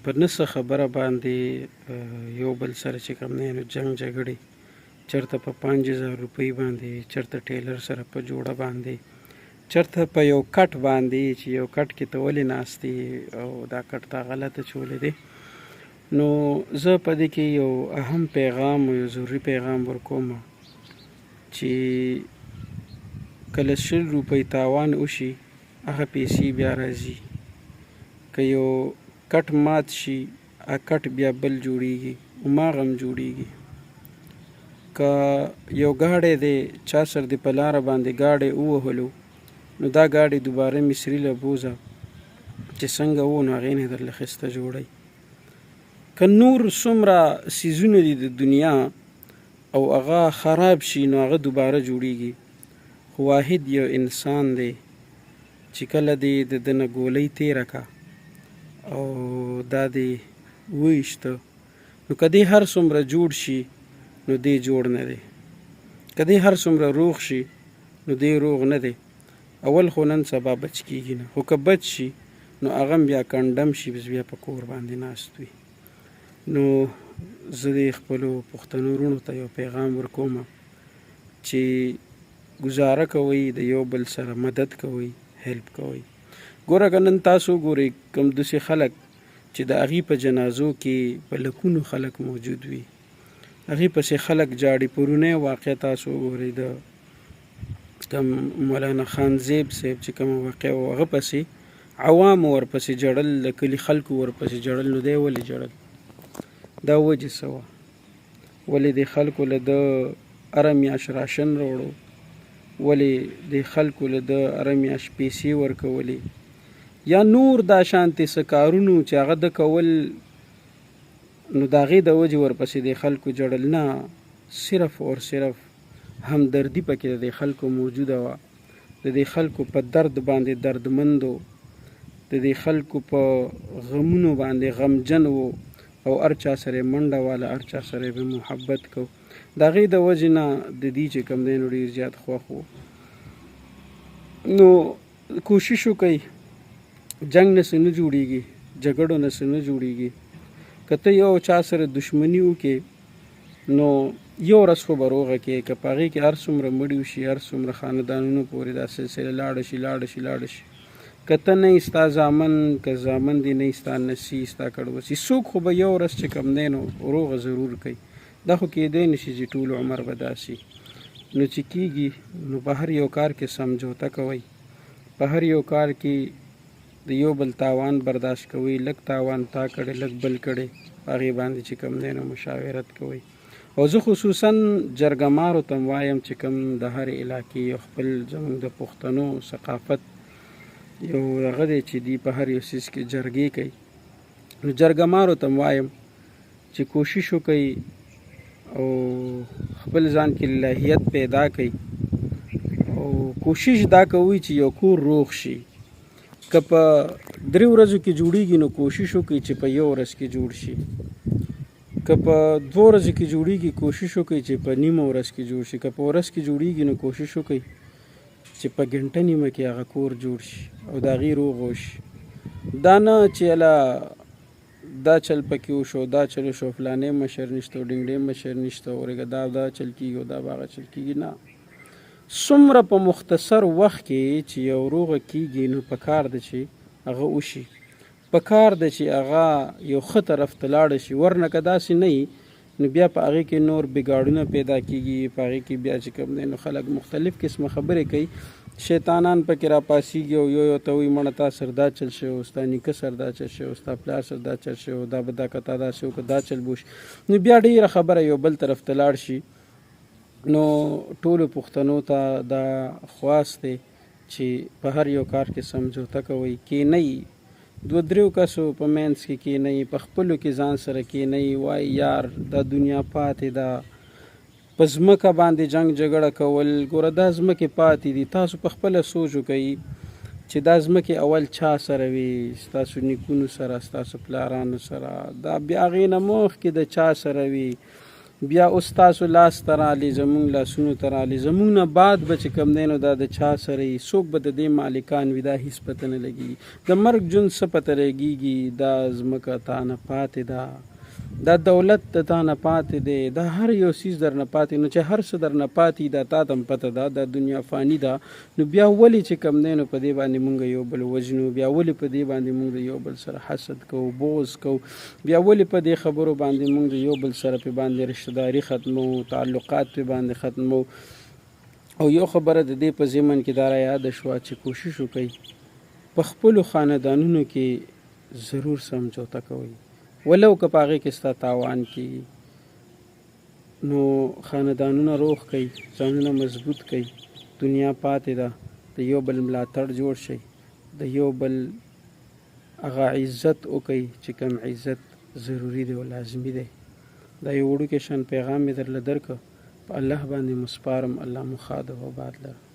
په نه څه خبره باندې یو بل سره چې کوم دی نو جنګ جګړې چېرته په 5000 روپۍ باندې، چېرته ټیلر سره په جوړه باندې، چېرته په یو کټ باندې چې یو کټ کې ته ولې ناست او دا کټ تا غلطه چولی دی. نو زه په دې کې یو اهم پیغام او یو ضروري پیغام ورکوم چې کله 100 روپۍ تاوان وشي هغه پیسې بیا راځي. که یو کټ مات شي هغه کټ بیا بل جوړیږي، هماغه هم جوړیږي. که یو ګاډی دی چا سره دې په لاره باندې ګاډی ووهلو نو دا ګاډی دوباره مصري له بوځه چې څنګه و نو هغې نه درله ښایسته جوړی. که نور څومره څیزونه دي د دنیا او هغه خراب شي نو هغه دوباره جوړیږي، خو واحد یو انسان دی چې کله دې د ده نه ګولۍ تېره که او دا دې وویشته نو که دې هر څومره جوړ شي نو دې جوړ نه دی، که دې هر څومره روغ شي نو دې روغ نه دی. اول خو نن سبا بچ کېږي نه، خو که بچ شي نو هغه هم بیا کنډم شي، بیا په کور باندې ناست وي. نو زه د خپلو پښتنو وروڼو ته یو پیغام ورکوم چې ګزاره کوئ د یو بل سره مدد کوئ، هیلپ کوئ. ګوره که نن تاسو ګورئ کوم داسې خلک چې د هغې په جنازو کې په لکونو خلک موجود وي، هغې پسې خلک جاړي. پرونی واقع تاسو وګورئ د کوم مولانا خان زیب صاحب چې کومه واقع وه هغه پسې عوامو ورپسې جړل، د کلي خلکو ورپسې جړل. نو دی ولې جړل؟ دا وجې څه وه؟ ولې د خلکو له ده هره میاشت راشن راوړو؟ ولې د خلکو له ده هره میاشت پیسې ورکولې؟ یا نور دا شانتې څه کارونو چې هغه ده کول نو د هغې د وجې ورپسې د خلکو جړل؟ نه، صرف اور صرف همدردي پکې د خلکو موجوده وه. د دې خلکو په درد باندې دردمند و، د دې خلکو په غمونو باندې غمجن و او هر چا سره منډه واله، هر چا سره به محبت کو. د هغې د وجې نه د دې چې کوم دی نو ډېر زیات خوښ و. نو کوشش وکئ جنګ نه څه نه جوړېږي، جګړو نه څه نه جوړېږي. که ته یو چا سره دشمني وکړې نو یو ورځ خو به روغه کړې، که په هغې کې هر څومره مړي وشي، هر څومره خاندانونو پورې دا سلسله لاړه شي لاړه شي لاړه شي، که ته نه یې ستا زامن، که زامن دې نه یې ستا نسي، ستا کړوسي، څوک خو به یو ورځ چې کوم دی نو روغه ضرور کوي. دا خو کېدی نه شي چې ټول عمر به داسې. نو چې کېږي نو په هر یو کار کې سمجوته کوئ، په هر یو کار کې د یو بل تاوان برداشت کوئ. لږ تاوان تا کړی، لږ بل کړی، په هغې باندې چې کوم دی نو مشاورت کوئ. او زه خصوصا جرګمارو ته وایم چې کوم د هر علاقې یو خپل زموږ د پښتنو ثقافت یو هغه دی چې دی په هر یو څیز کې جرګې کوي. نو جرګمارو ته وایم چې کوشش وکئ او خپل ځان کې لهیت پیدا کړئ او کوشش دا کوئ چې یو کور روغ شي. که په 3 ورځو کې جوړیږي نو کوشش وکړئ چې په 1 ورځ کې جوړ شي. که په 2 ورځو کې جوړیږي کوشش وکړئ چې په نیمه ورځ کې جوړ شي. که په ورځ کې جوړیږي نو کوشش وکړئ چې په ګنټه نیمه کې هغه کور جوړ شي او د هغې روغ وشي. دا نه چې اله دا چل پکې وشو، دا چل وشو، فلانی مشر نشته او ډنګډې مشر نشته، اورېږه دا چل کېږي او دا به هغه چل کېږي. نه، څومره په مختصر وخت کې چې یو روغه کېږي نو په کار ده چې هغه وشي، په کار ده چې هغه یو ښه طرف ته لاړه شي. ورنه که داسې نه وي نو بیا په هغې کې نور بګاړونه پیدا کېږي، په هغې کې بیا چې کوم دی نو خلک مختلف قسمه خبرې کوي، شیطانان پکې راپاسېږي او یو ته وایي مړه تا سر دا چل شوی، ستا نیکه سر دا چل شوی، ستا پلار سر دا چل شوی، دا به دا که تا داسې وکړه دا چل به وشي. نو بیا ډېره خبره یو بل طرف ته لاړ شي. نو ټولو پښتنو ته دا خواست دی چې په هر یو کار کې سمجوته کوئ، کېنئ 2-3 کسو په منځ کې کېنئ، په خپلو کې ځان سره کېنئ، وایي یار دا دنیا پاتې ده. په ځمکه باندې جنګ جګړه کول، ګوره دا ځمکې پاتې دي. تاسو په خپله سوچ وکئ چې دا ځمکې اول چا سره وي، ستاسو نیکونو سره، ستاسو پلارانو سره، دا بیا هغې نه مخکې د چا سره وي. بیا اوس تاسو لاس ته رالې زمونږ لاسونو ته رالې زمونږ نه بعد به چې کوم دی نو دا د چا سره یي څوک به د دې مالکان وي دا هېڅ پته نه لګېږي د مرګ ژوند څه پته لګېږي دا ځمکه تا نه پاتې ده دا دولت د تا نه پاتې دی دا هر یو څیز در نه پاتې نو چې هر څه در نه پاتې دا تا ته هم پته ده دا دنیا فاني ده نو بیا ولې چې کوم دی نو په دې باندې مونږ یو بل وژنو بیا ولې په دې باندې مونږ د یو بل سره حسد کوو بغض کوو بیا ولې په دې خبرو باندې مونږ د یو بل سره په باندې رشتهداري ختمو تعلقات په باندې ختمو او یو خبره د دې په ضمن کې دا رایاده شوه چې کوشش وکړئ په خپلو خاندانونو کې ضرور سمجوته کوئ ولو که په هغې کې ستا تاوان کېږي نو خاندانونه روغ کوي ځانونه مضبوط کوي دنیا پاتې ده د یو بل ملاتړ جوړ شي د یو بل هغه عزت وکړئ چې کوم عزت ضروري دی او لازمي دی دا یو وړوکی شان پیغام مې درله درکړه په الله باندې مسپارم الله مو ښاد او آباد لره